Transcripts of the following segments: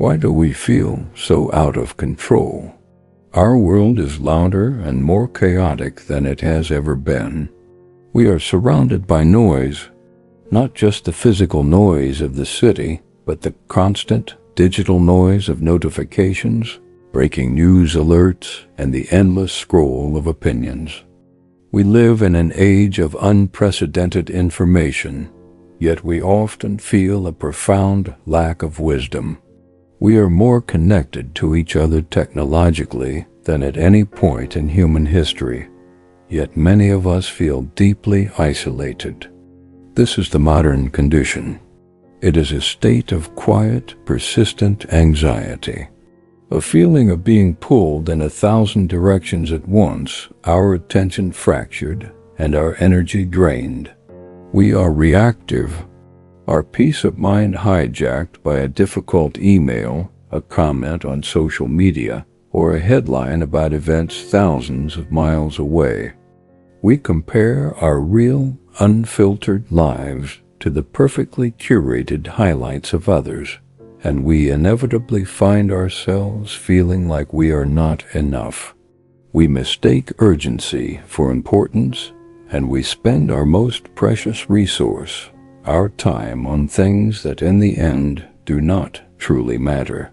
Why do we feel so out of control? Our world is louder and more chaotic than it has ever been. We are surrounded by noise, not just the physical noise of the city, but the constant digital noise of notifications, breaking news alerts, and the endless scroll of opinions. We live in an age of unprecedented information, yet we often feel a profound lack of wisdom. We are more connected to each other technologically than at any point in human history, yet many of us feel deeply isolated. This is the modern condition. It is a state of quiet, persistent anxiety, a feeling of being pulled in 1,000 directions at once, our attention fractured, and our energy drained. We are reactive, our peace of mind hijacked by a difficult email, a comment on social media, or a headline about events thousands of miles away. We compare our real, unfiltered lives to the perfectly curated highlights of others, and we inevitably find ourselves feeling like we are not enough. We mistake urgency for importance, and we spend our most precious resource, our time, on things that in the end do not truly matter.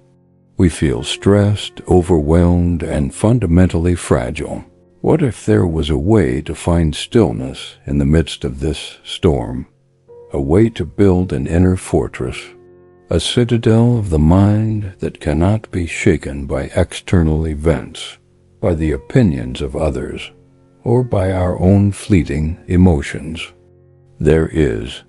We feel stressed, overwhelmed, and fundamentally fragile. What if there was a way to find stillness in the midst of this storm? A way to build an inner fortress, a citadel of the mind that cannot be shaken by external events, by the opinions of others, or by our own fleeting emotions. There is,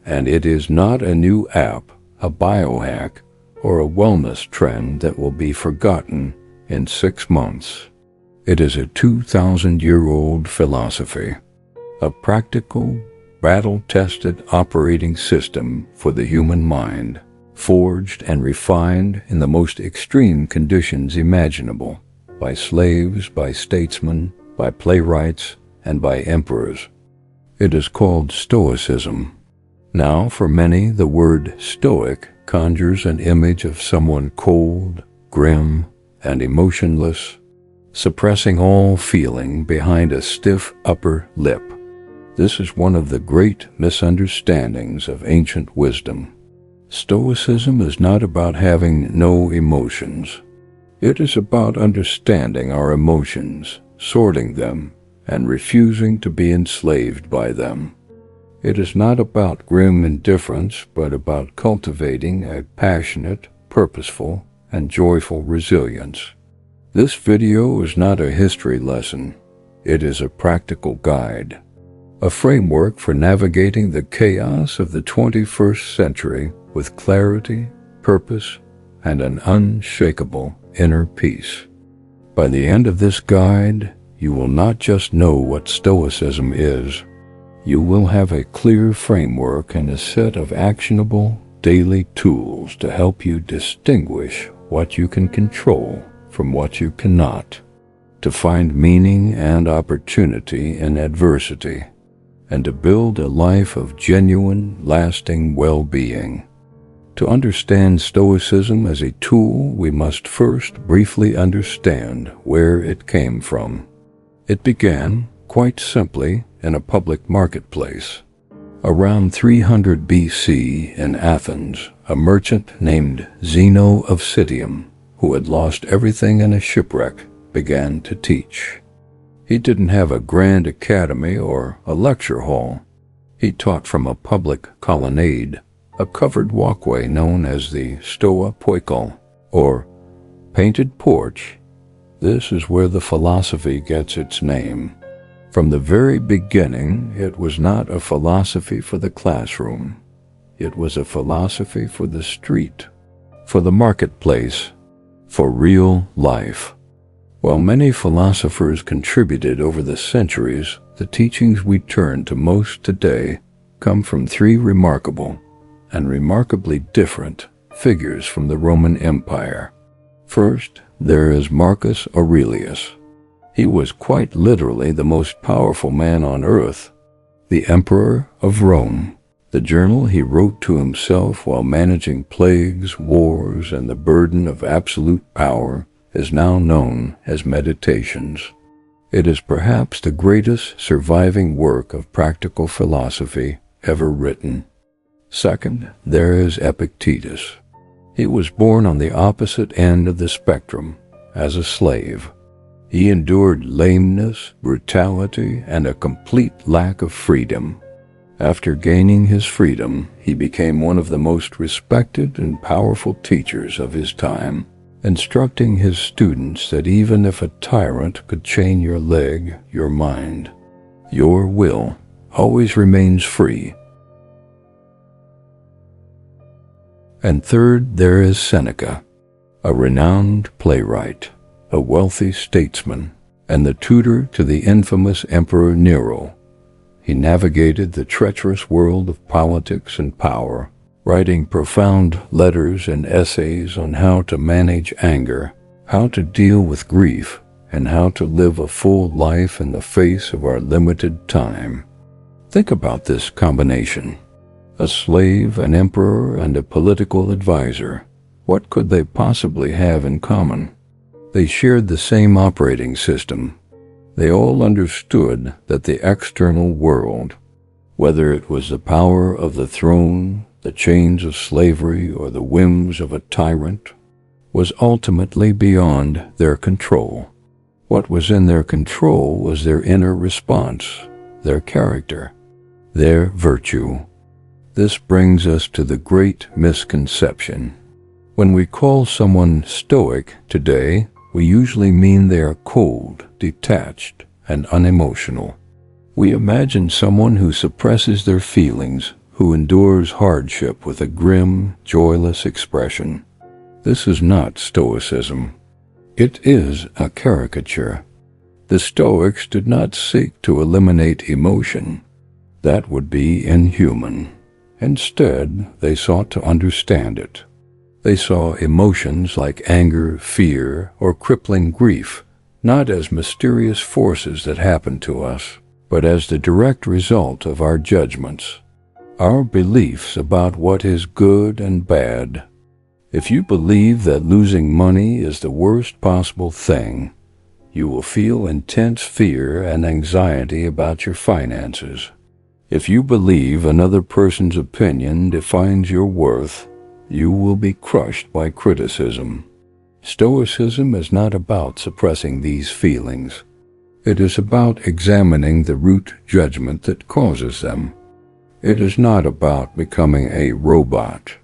and it is not a new app, a biohack, or a wellness trend that will be forgotten in 6 months. It is a 2,000-year-old philosophy, a practical, battle-tested operating system for the human mind, forged and refined in the most extreme conditions imaginable, by slaves, by statesmen, by playwrights, and by emperors. It is called Stoicism. Now, for many, the word Stoic conjures an image of someone cold, grim, and emotionless, suppressing all feeling behind a stiff upper lip. This is one of the great misunderstandings of ancient wisdom. Stoicism is not about having no emotions. It is about understanding our emotions, sorting them, and refusing to be enslaved by them. It is not about grim indifference, but about cultivating a passionate, purposeful, and joyful resilience. This video is not a history lesson. It is a practical guide, a framework for navigating the chaos of the 21st century with clarity, purpose, and an unshakable inner peace. By the end of this guide, you will not just know what Stoicism is. You will have a clear framework and a set of actionable daily tools to help you distinguish what you can control from what you cannot, to find meaning and opportunity in adversity, and to build a life of genuine, lasting well-being. To understand Stoicism as a tool, we must first briefly understand where it came from. It began, quite simply, in a public marketplace. Around 300 BC in Athens, a merchant named Zeno of Citium, who had lost everything in a shipwreck, began to teach. He didn't have a grand academy or a lecture hall. He taught from a public colonnade, a covered walkway known as the Stoa Poikal, or painted porch. This is where the philosophy gets its name. From the very beginning, it was not a philosophy for the classroom. It was a philosophy for the street, for the marketplace, for real life. While many philosophers contributed over the centuries, the teachings we turn to most today come from three remarkable and remarkably different figures from the Roman Empire. First, there is Marcus Aurelius. He was quite literally the most powerful man on earth, the Emperor of Rome. The journal he wrote to himself while managing plagues, wars, and the burden of absolute power is now known as Meditations. It is perhaps the greatest surviving work of practical philosophy ever written. Second, there is Epictetus. He was born on the opposite end of the spectrum, as a slave. He endured lameness, brutality, and a complete lack of freedom. After gaining his freedom, he became one of the most respected and powerful teachers of his time, instructing his students that even if a tyrant could chain your leg, your mind, your will always remains free. And third, there is Seneca, a renowned playwright, a wealthy statesman, and the tutor to the infamous Emperor Nero. He navigated the treacherous world of politics and power, writing profound letters and essays on how to manage anger, how to deal with grief, and how to live a full life in the face of our limited time. Think about this combination. A slave, an emperor, and a political advisor. What could they possibly have in common? They shared the same operating system. They all understood that the external world, whether it was the power of the throne, the chains of slavery, or the whims of a tyrant, was ultimately beyond their control. What was in their control was their inner response, their character, their virtue. This brings us to the great misconception. When we call someone Stoic today, we usually mean they are cold, detached, and unemotional. We imagine someone who suppresses their feelings, who endures hardship with a grim, joyless expression. This is not Stoicism. It is a caricature. The Stoics did not seek to eliminate emotion. That would be inhuman. Instead, they sought to understand it. They saw emotions like anger, fear, or crippling grief, not as mysterious forces that happen to us, but as the direct result of our judgments, our beliefs about what is good and bad. If you believe that losing money is the worst possible thing, you will feel intense fear and anxiety about your finances. If you believe another person's opinion defines your worth, you will be crushed by criticism. Stoicism is not about suppressing these feelings. It is about examining the root judgment that causes them. It is not about becoming a robot.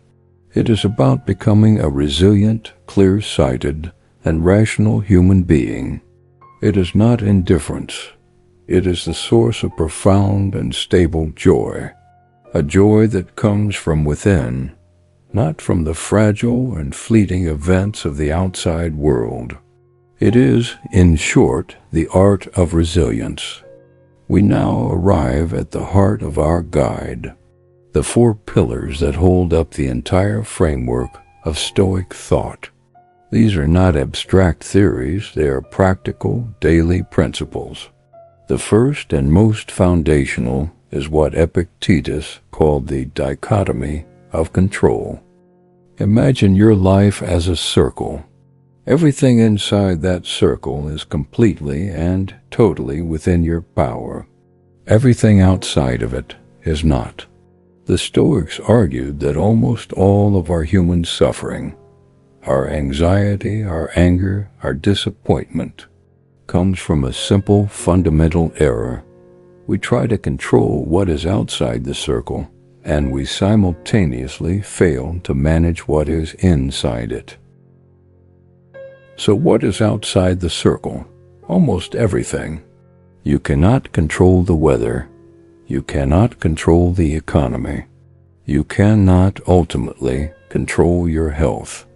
It is about becoming a resilient, clear-sighted, and rational human being. It is not indifference. It is the source of profound and stable joy, a joy that comes from within, not from the fragile and fleeting events of the outside world. It is, in short, the art of resilience. We now arrive at the heart of our guide, the four pillars that hold up the entire framework of Stoic thought. These are not abstract theories, they are practical, daily principles. The first and most foundational is what Epictetus called the Dichotomy of Control. Imagine your life as a circle. Everything inside that circle is completely and totally within your power. Everything outside of it is not. The Stoics argued that almost all of our human suffering, our anxiety, our anger, our disappointment, comes from a simple fundamental error. We try to control what is outside the circle, and we simultaneously fail to manage what is inside it. So what is outside the circle? Almost everything. You cannot control the weather. You cannot control the economy. You cannot ultimately control your health.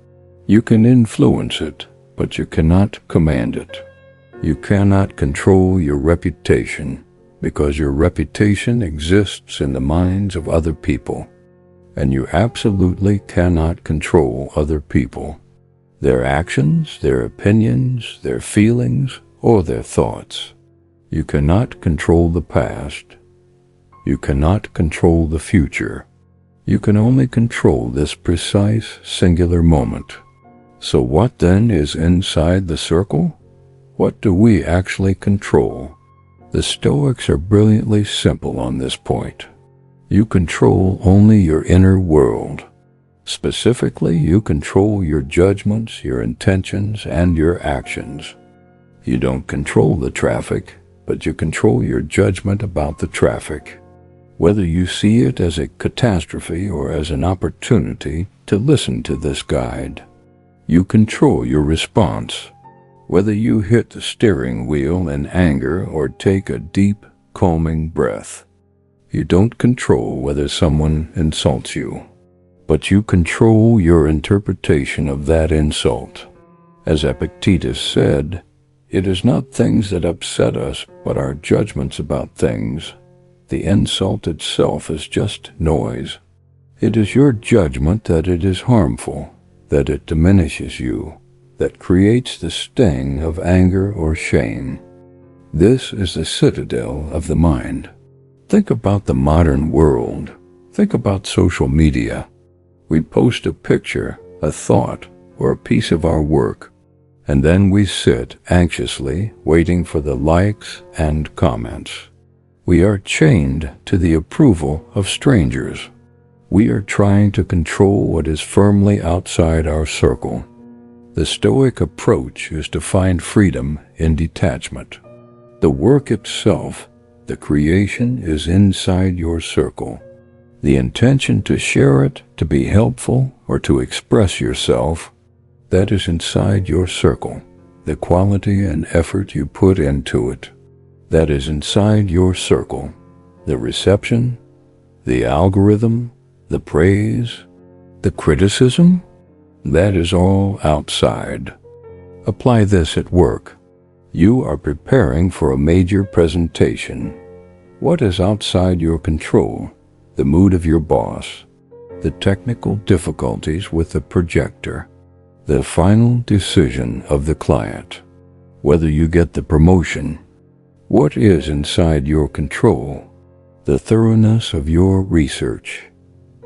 You can influence it, but you cannot command it. You cannot control your reputation, because your reputation exists in the minds of other people, and you absolutely cannot control other people, their actions, their opinions, their feelings, or their thoughts. You cannot control the past. You cannot control the future. You can only control this precise, singular moment. So what then is inside the circle? What do we actually control? The Stoics are brilliantly simple on this point. You control only your inner world. Specifically, you control your judgments, your intentions, and your actions. You don't control the traffic, but you control your judgment about the traffic. Whether you see it as a catastrophe or as an opportunity to listen to this guide, you control your response. Whether you hit the steering wheel in anger or take a deep, calming breath, you don't control whether someone insults you, but you control your interpretation of that insult. As Epictetus said, it is not things that upset us, but our judgments about things. The insult itself is just noise. It is your judgment that it is harmful, that it diminishes you, that creates the sting of anger or shame. This is the citadel of the mind. Think about the modern world. Think about social media. We post a picture, a thought, or a piece of our work, and then we sit anxiously waiting for the likes and comments. We are chained to the approval of strangers. We are trying to control what is firmly outside our circle. The Stoic approach is to find freedom in detachment. The work itself, the creation, is inside your circle. The intention to share it, to be helpful, or to express yourself, that is inside your circle. The quality and effort you put into it, that is inside your circle. The reception, the algorithm, the praise, the criticism, that is all outside. Apply this at work. You are preparing for a major presentation. What is outside your control? The mood of your boss, the technical difficulties with the projector, the final decision of the client, whether you get the promotion. What is inside your control? The thoroughness of your research,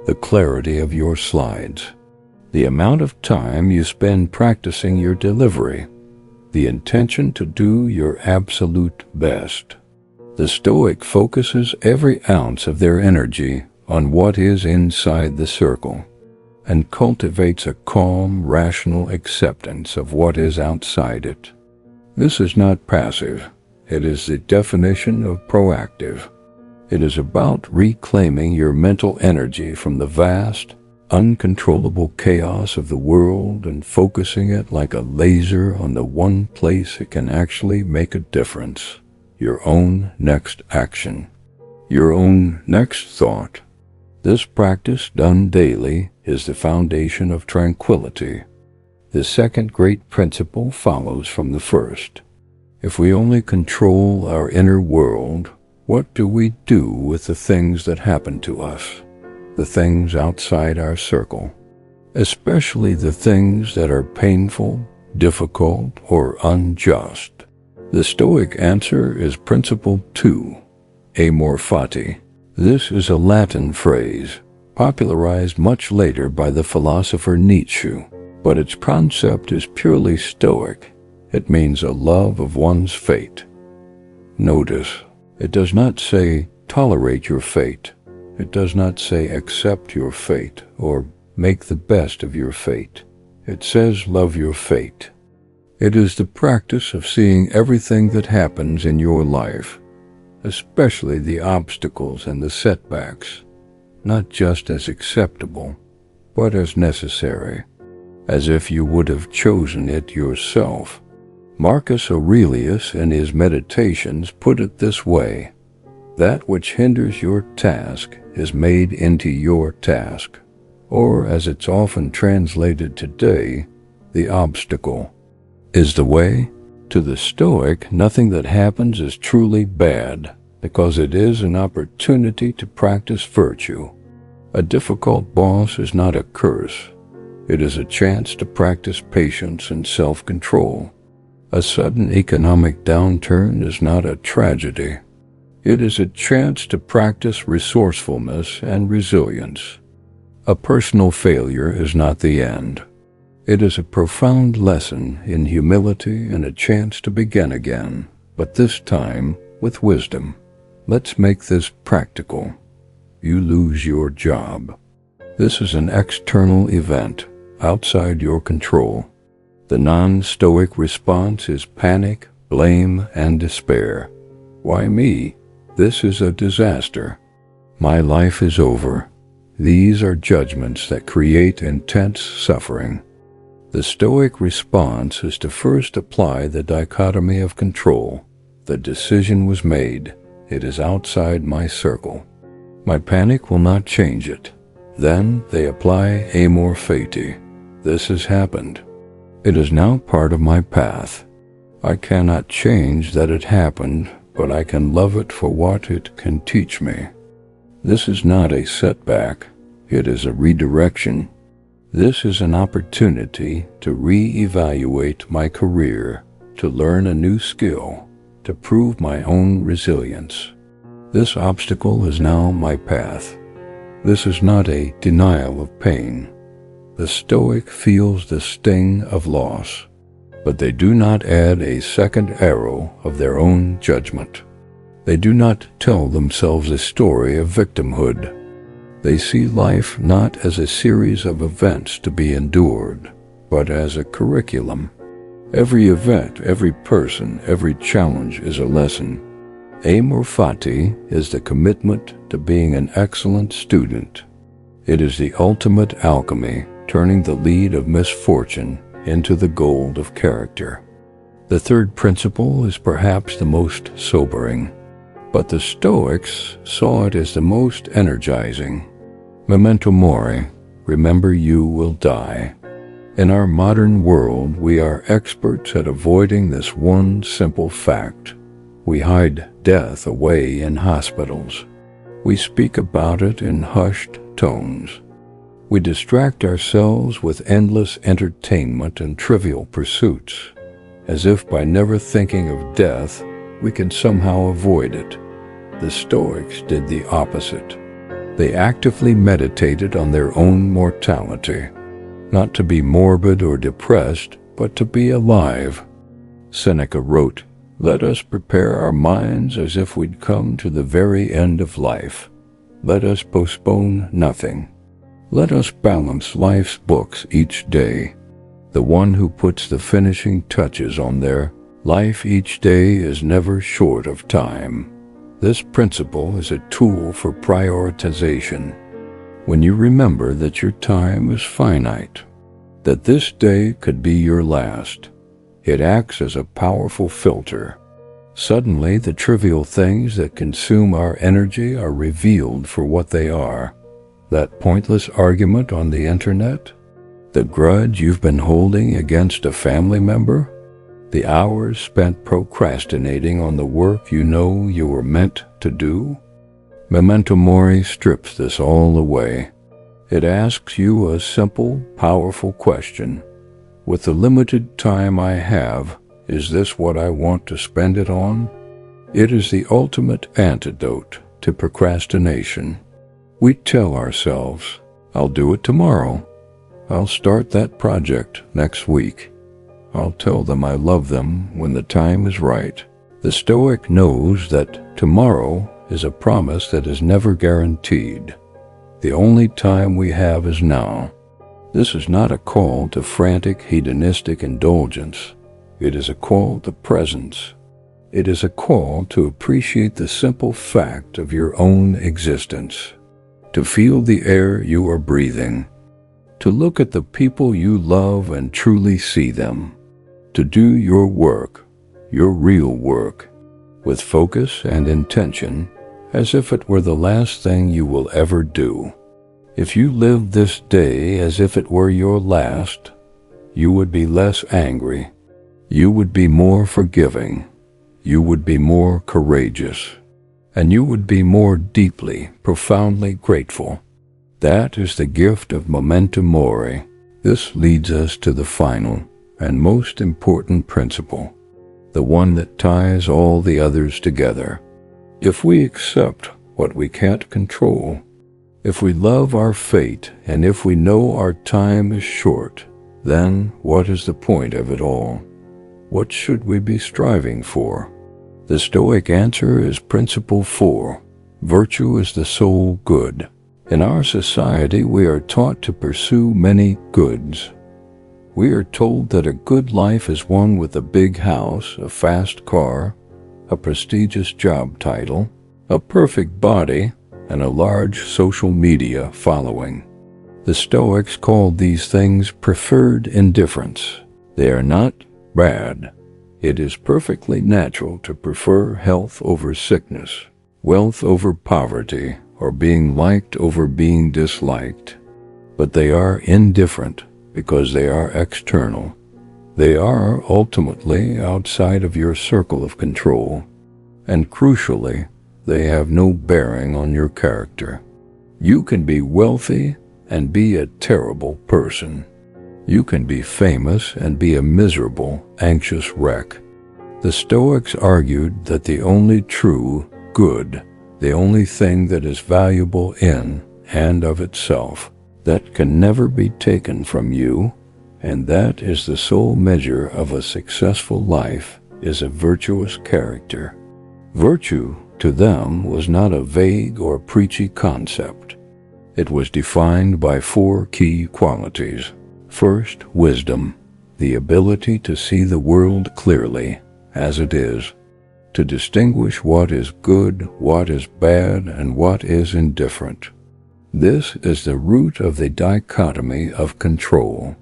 the clarity of your slides, the amount of time you spend practicing your delivery, the intention to do your absolute best. The Stoic focuses every ounce of their energy on what is inside the circle and cultivates a calm, rational acceptance of what is outside it. This is not passive. It is the definition of proactive. It is about reclaiming your mental energy from the vast, uncontrollable chaos of the world and focusing it like a laser on the one place it can actually make a difference. Your own next action, your own next thought. This practice, done daily, is the foundation of tranquility. The second great principle follows from the first. If we only control our inner world, what do we do with the things that happen to us, the things outside our circle, especially the things that are painful, difficult, or unjust? The Stoic answer is Principle 2, amor fati. This is a Latin phrase, popularized much later by the philosopher Nietzsche, but its concept is purely Stoic. It means a love of one's fate. Notice, it does not say tolerate your fate. It does not say accept your fate or make the best of your fate. It says love your fate. It is the practice of seeing everything that happens in your life, especially the obstacles and the setbacks, not just as acceptable, but as necessary, as if you would have chosen it yourself. Marcus Aurelius in his Meditations put it this way: that which hinders your task is made into your task, or as it's often translated today, the obstacle is the way. To the Stoic, nothing that happens is truly bad, because it is an opportunity to practice virtue. A difficult boss is not a curse. It is a chance to practice patience and self-control. A sudden economic downturn is not a tragedy. It is a chance to practice resourcefulness and resilience. A personal failure is not the end. It is a profound lesson in humility and a chance to begin again, but this time with wisdom. Let's make this practical. You lose your job. This is an external event outside your control. The non-Stoic response is panic, blame, and despair. Why me? This is a disaster. My life is over. These are judgments that create intense suffering. The Stoic response is to first apply the dichotomy of control. The decision was made. It is outside my circle. My panic will not change it. Then they apply amor fati. This has happened. It is now part of my path. I cannot change that it happened, but I can love it for what it can teach me. This is not a setback. It is a redirection. This is an opportunity to re-evaluate my career, to learn a new skill, to prove my own resilience. This obstacle is now my path. This is not a denial of pain. The Stoic feels the sting of loss, but they do not add a second arrow of their own judgment. They do not tell themselves a story of victimhood. They see life not as a series of events to be endured, but as a curriculum. Every event, every person, every challenge is a lesson. Amor fati is the commitment to being an excellent student. It is the ultimate alchemy, turning the lead of misfortune into the gold of character. The third principle is perhaps the most sobering, but the Stoics saw it as the most energizing. Memento mori, remember you will die. In our modern world, we are experts at avoiding this one simple fact. We hide death away in hospitals. We speak about it in hushed tones. We distract ourselves with endless entertainment and trivial pursuits, as if by never thinking of death, we can somehow avoid it. The Stoics did the opposite. They actively meditated on their own mortality, not to be morbid or depressed, but to be alive. Seneca wrote, "Let us prepare our minds as if we'd come to the very end of life. Let us postpone nothing. Let us balance life's books each day. The one who puts the finishing touches on their life each day is never short of time." This principle is a tool for prioritization. When you remember that your time is finite, that this day could be your last, it acts as a powerful filter. Suddenly, the trivial things that consume our energy are revealed for what they are. That pointless argument on the internet, the grudge you've been holding against a family member, the hours spent procrastinating on the work you know you were meant to do. Memento mori strips this all away. It asks you a simple, powerful question. With the limited time I have, is this what I want to spend it on? It is the ultimate antidote to procrastination. We tell ourselves, I'll do it tomorrow. I'll start that project next week. I'll tell them I love them when the time is right. The Stoic knows that tomorrow is a promise that is never guaranteed. The only time we have is now. This is not a call to frantic hedonistic indulgence. It is a call to presence. It is a call to appreciate the simple fact of your own existence, to feel the air you are breathing, to look at the people you love and truly see them, to do your work, your real work, with focus and intention, as if it were the last thing you will ever do. If you lived this day as if it were your last, you would be less angry. You would be more forgiving. You would be more courageous. And you would be more deeply, profoundly grateful. That is the gift of memento mori. This leads us to the final and most important principle, the one that ties all the others together. If we accept what we can't control, If we love our fate, and if we know our time is short, then what is the point of it all? What should we be striving for? The Stoic answer is Principle 4. Virtue is the sole good. In our society, we are taught to pursue many goods. We are told that a good life is one with a big house, a fast car, a prestigious job title, a perfect body, and a large social media following. The Stoics called these things preferred indifference. They are not bad. It is perfectly natural to prefer health over sickness, wealth over poverty, or being liked over being disliked. But they are indifferent because they are external. They are ultimately outside of your circle of control, and crucially, they have no bearing on your character. You can be wealthy and be a terrible person. You can be famous and be a miserable, anxious wreck. The Stoics argued that the only true good, the only thing that is valuable in and of itself, that can never be taken from you, and that is the sole measure of a successful life, is a virtuous character. Virtue, to them, was not a vague or preachy concept. It was defined by 4 key qualities. First, wisdom, the ability to see the world clearly, as it is, to distinguish what is good, what is bad, and what is indifferent. This is the root of the dichotomy of control.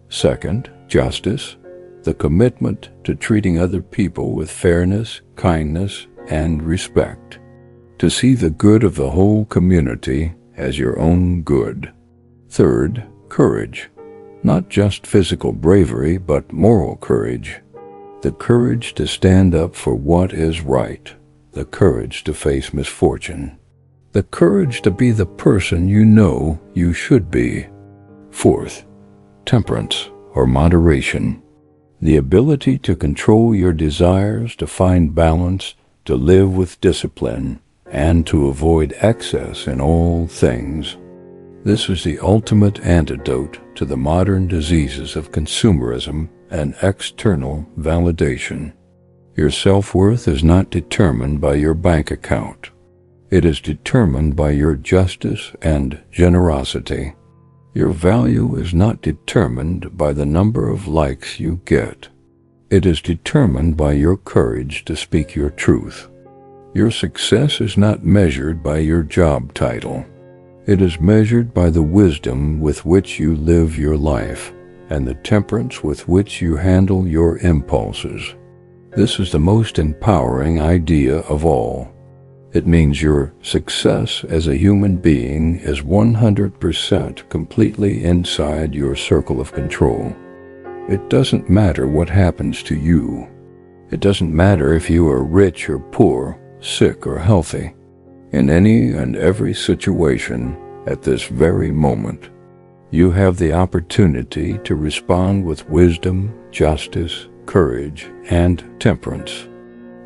Second, justice, the commitment to treating other people with fairness, kindness, and respect, to see the good of the whole community as your own good. Third, courage, not just physical bravery, but moral courage, the courage to stand up for what is right, the courage to face misfortune, the courage to be the person you know you should be. Fourth, temperance or moderation, the ability to control your desires, to find balance, to live with discipline, and to avoid excess in all things. This is the ultimate antidote to the modern diseases of consumerism and external validation. Your self-worth is not determined by your bank account. It is determined by your justice and generosity. Your value is not determined by the number of likes you get. It is determined by your courage to speak your truth. Your success is not measured by your job title. It is measured by the wisdom with which you live your life and the temperance with which you handle your impulses. This is the most empowering idea of all. It means your success as a human being is 100% completely inside your circle of control. It doesn't matter what happens to you. It doesn't matter if you are rich or poor, sick or healthy. In any and every situation, at this very moment, you have the opportunity to respond with wisdom, justice, courage, and temperance.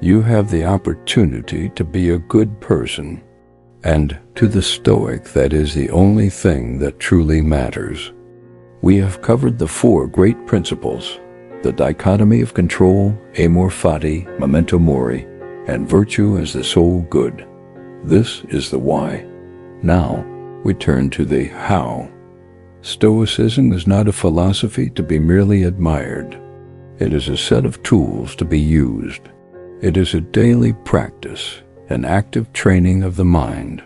You have the opportunity to be a good person, and to the Stoic, that is the only thing that truly matters. We have covered the 4 great principles: the dichotomy of control, amor fati, memento mori, and virtue as the sole good. This is the why. Now, we turn to the how. Stoicism is not a philosophy to be merely admired. It is a set of tools to be used. It is a daily practice, an active training of the mind.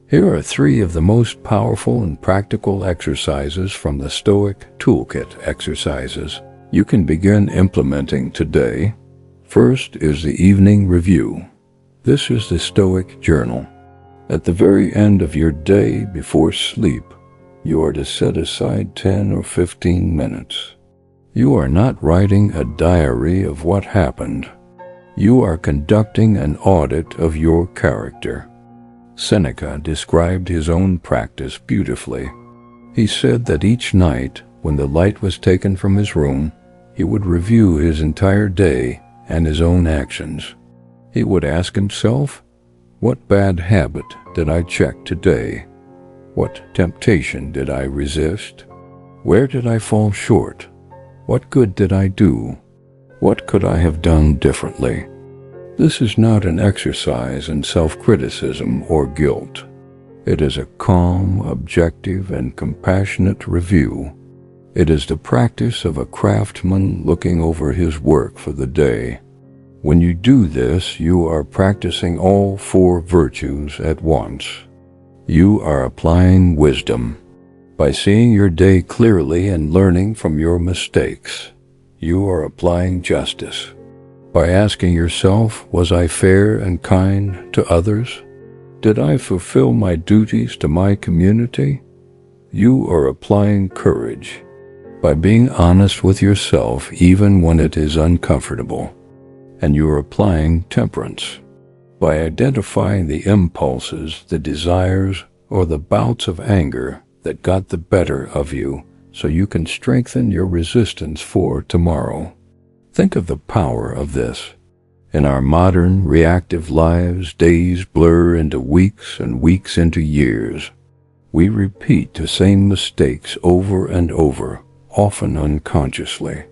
Here are 3 of the most powerful and practical exercises from the Stoic Toolkit exercises you can begin implementing today. First is the evening review. This is the Stoic journal. At the very end of your day before sleep, you are to set aside 10 or 15 minutes. You are not writing a diary of what happened. You are conducting an audit of your character. Seneca described his own practice beautifully. He said that each night, when the light was taken from his room, he would review his entire day and his own actions. He would ask himself, what bad habit did I check today? What temptation did I resist? Where did I fall short? What good did I do? What could I have done differently? This is not an exercise in self-criticism or guilt. It is a calm, objective, and compassionate review. It is the practice of a craftsman looking over his work for the day. When you do this, you are practicing all 4 virtues at once. You are applying wisdom. By seeing your day clearly and learning from your mistakes, you are applying justice. By asking yourself, was I fair and kind to others? Did I fulfill my duties to my community? You are applying courage. By being honest with yourself even when it is uncomfortable, and you are applying temperance. By identifying the impulses, the desires, or the bouts of anger that got the better of you so you can strengthen your resistance for tomorrow. Think of the power of this. In our modern, reactive lives, days blur into weeks and weeks into years. We repeat the same mistakes over and over, often unconsciously.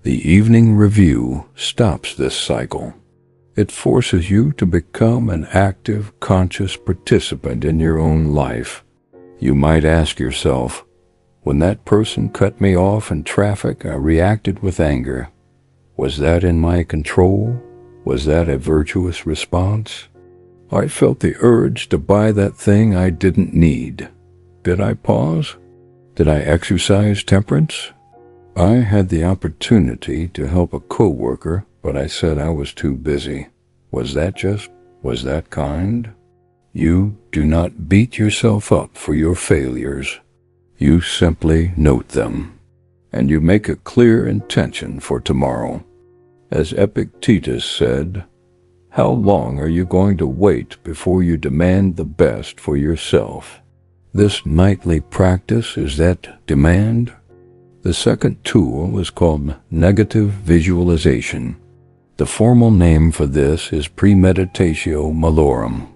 The evening review stops this cycle. It forces you to become an active, conscious participant in your own life. You might ask yourself, when that person cut me off in traffic, I reacted with anger. Was that in my control? Was that a virtuous response? I felt the urge to buy that thing I didn't need. Did I pause? Did I exercise temperance? I had the opportunity to help a coworker, but I said I was too busy. Was that kind? You do not beat yourself up for your failures. You simply note them, and you make a clear intention for tomorrow. As Epictetus said, how long are you going to wait before you demand the best for yourself? This nightly practice is that demand. The second tool is called negative visualization. The formal name for this is premeditatio malorum,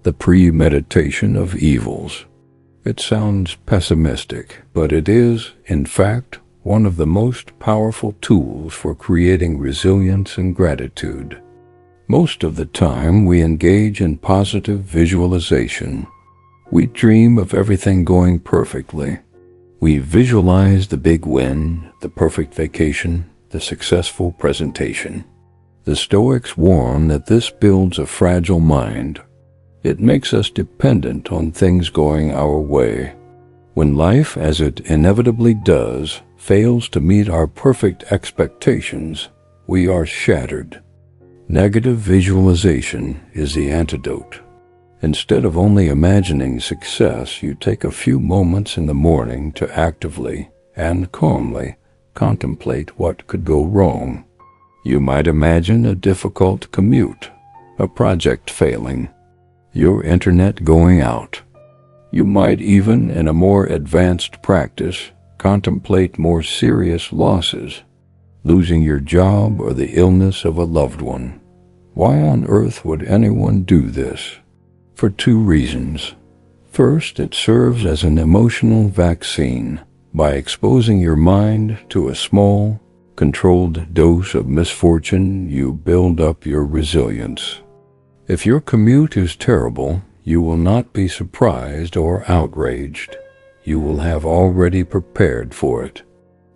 the premeditation of evils. It sounds pessimistic, but it is, in fact, one of the most powerful tools for creating resilience and gratitude. Most of the time we engage in positive visualization. We dream of everything going perfectly. We visualize the big win, the perfect vacation, the successful presentation. The Stoics warn that this builds a fragile mind. It makes us dependent on things going our way. When life, as it inevitably does, fails to meet our perfect expectations, we are shattered. Negative visualization is the antidote. Instead of only imagining success, you take a few moments in the morning to actively and calmly contemplate what could go wrong. You might imagine a difficult commute, a project failing, your internet going out. You might even, in a more advanced practice, contemplate more serious losses, losing your job or the illness of a loved one. Why on earth would anyone do this? For 2 reasons. First, it serves as an emotional vaccine. By exposing your mind to a small, controlled dose of misfortune, you build up your resilience. If your commute is terrible, you will not be surprised or outraged. You will have already prepared for it.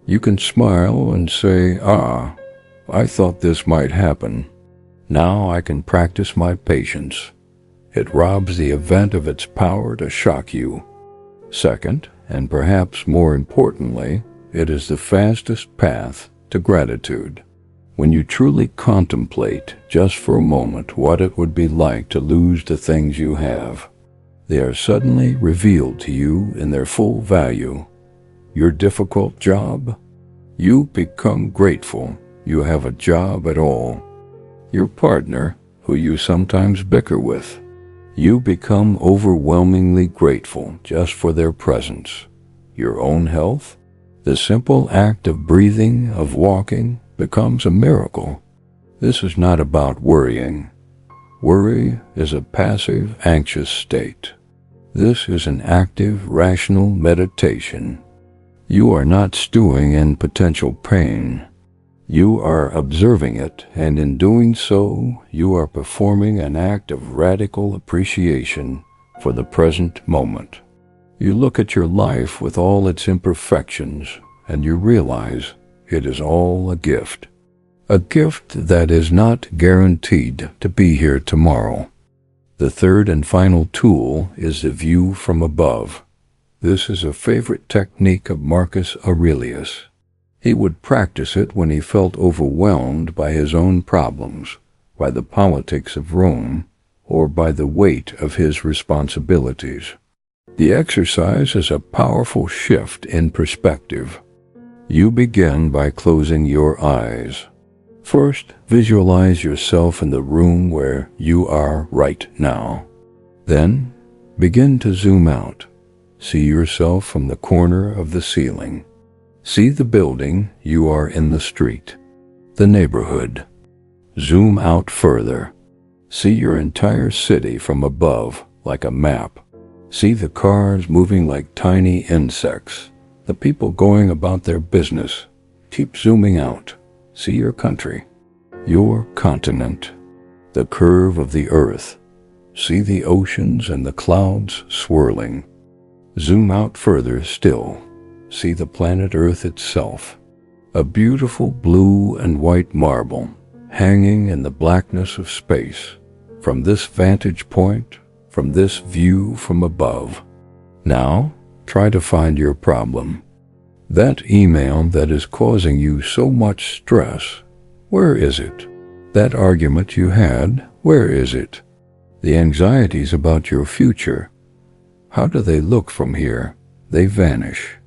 You can smile and say, I thought this might happen. Now I can practice my patience. It robs the event of its power to shock you. Second, and perhaps more importantly, it is the fastest path to gratitude. When you truly contemplate, just for a moment, what it would be like to lose the things you have, they are suddenly revealed to you in their full value. Your difficult job? You become grateful you have a job at all. Your partner, who you sometimes bicker with, you become overwhelmingly grateful just for their presence. Your own health? The simple act of breathing, of walking, becomes a miracle. This is not about worrying. Worry is a passive, anxious state. This is an active, rational meditation. You are not stewing in potential pain. You are observing it, and in doing so, you are performing an act of radical appreciation for the present moment. You look at your life with all its imperfections, and you realize it is all a gift that is not guaranteed to be here tomorrow. The third and final tool is the view from above. This is a favorite technique of Marcus Aurelius. He would practice it when he felt overwhelmed by his own problems, by the politics of Rome, or by the weight of his responsibilities. The exercise is a powerful shift in perspective. You begin by closing your eyes. First, visualize yourself in the room where you are right now. Then, begin to zoom out. See yourself from the corner of the ceiling. See the building you are in, the street, the neighborhood. Zoom out further. See your entire city from above, like a map. See the cars moving like tiny insects, the people going about their business. Keep zooming out. See your country, your continent, the curve of the earth. See the oceans and the clouds swirling. Zoom out further still. See the planet Earth itself, a beautiful blue and white marble hanging in the blackness of space. From this vantage point, from this view from above. Now, try to find your problem. That email that is causing you so much stress, where is it? That argument you had, where is it? The anxieties about your future, how do they look from here? They vanish.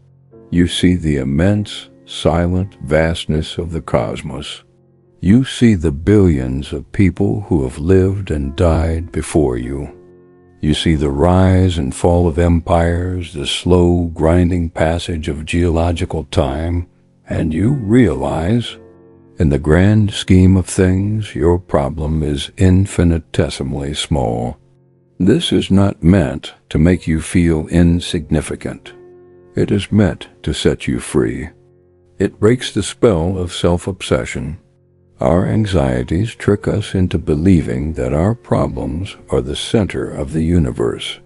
You see the immense, silent vastness of the cosmos. You see the billions of people who have lived and died before you. You see the rise and fall of empires, the slow, grinding passage of geological time, and you realize, in the grand scheme of things, your problem is infinitesimally small. This is not meant to make you feel insignificant. It is meant to set you free. It breaks the spell of self-obsession. Our anxieties trick us into believing that our problems are the center of the universe.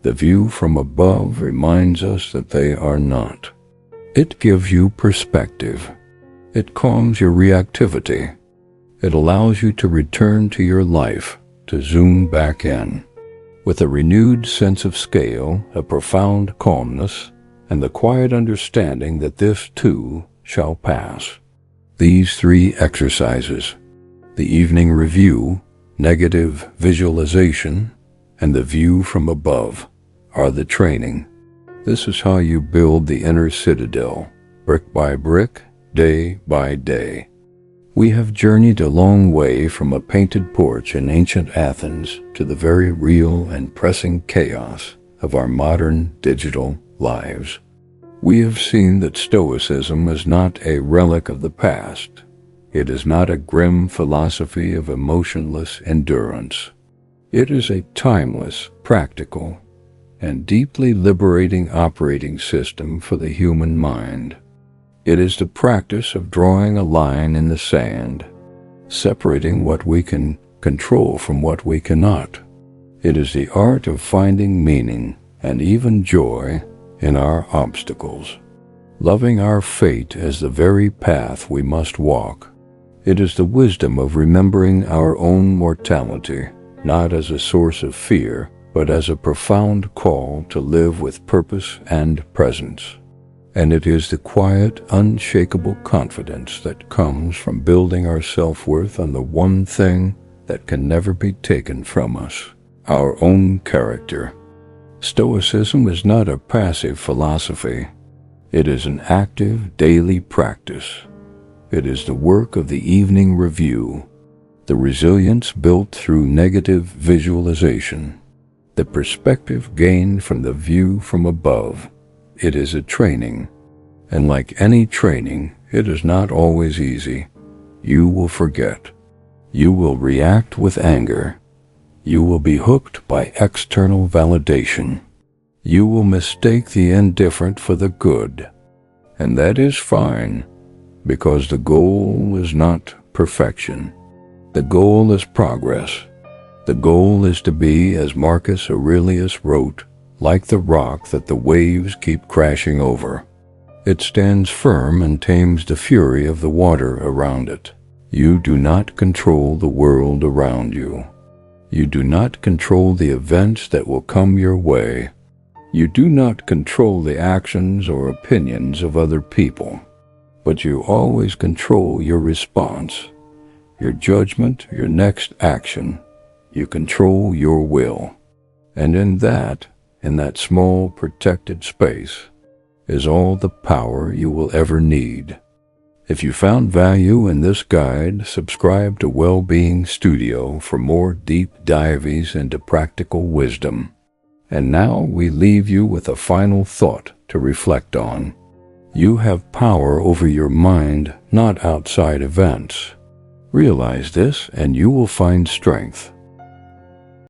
The view from above reminds us that they are not. It gives you perspective. It calms your reactivity. It allows you to return to your life, to zoom back in. With a renewed sense of scale, a profound calmness, and the quiet understanding that this too shall pass. These three exercises, the evening review, negative visualization, and the view from above, are the training. This is how you build the inner citadel, brick by brick, day by day. We have journeyed a long way from a painted porch in ancient Athens to the very real and pressing chaos of our modern digital lives. We have seen that Stoicism is not a relic of the past. It is not a grim philosophy of emotionless endurance. It is a timeless, practical, and deeply liberating operating system for the human mind. It is the practice of drawing a line in the sand, separating what we can control from what we cannot. It is the art of finding meaning and even joy in our obstacles, loving our fate as the very path we must walk. It is the wisdom of remembering our own mortality, not as a source of fear, but as a profound call to live with purpose and presence. And it is the quiet, unshakable confidence that comes from building our self-worth on the one thing that can never be taken from us, our own character. Stoicism is not a passive philosophy. It is an active, daily practice. It is the work of the evening review, the resilience built through negative visualization, the perspective gained from the view from above. It is a training, and like any training, it is not always easy. You will forget. You will react with anger. You will be hooked by external validation. You will mistake the indifferent for the good, and that is fine, because the goal is not perfection. The goal is progress. The goal is to be, as Marcus Aurelius wrote, like the rock that the waves keep crashing over. It stands firm and tames the fury of the water around it. You do not control the world around you. You do not control the events that will come your way. You do not control the actions or opinions of other people, but you always control your response, your judgment, your next action. You control your will. And in that small protected space, is all the power you will ever need. If you found value in this guide, subscribe to Wellbeing Studio for more deep dives into practical wisdom. And now we leave you with a final thought to reflect on. You have power over your mind, not outside events. Realize this, and you will find strength.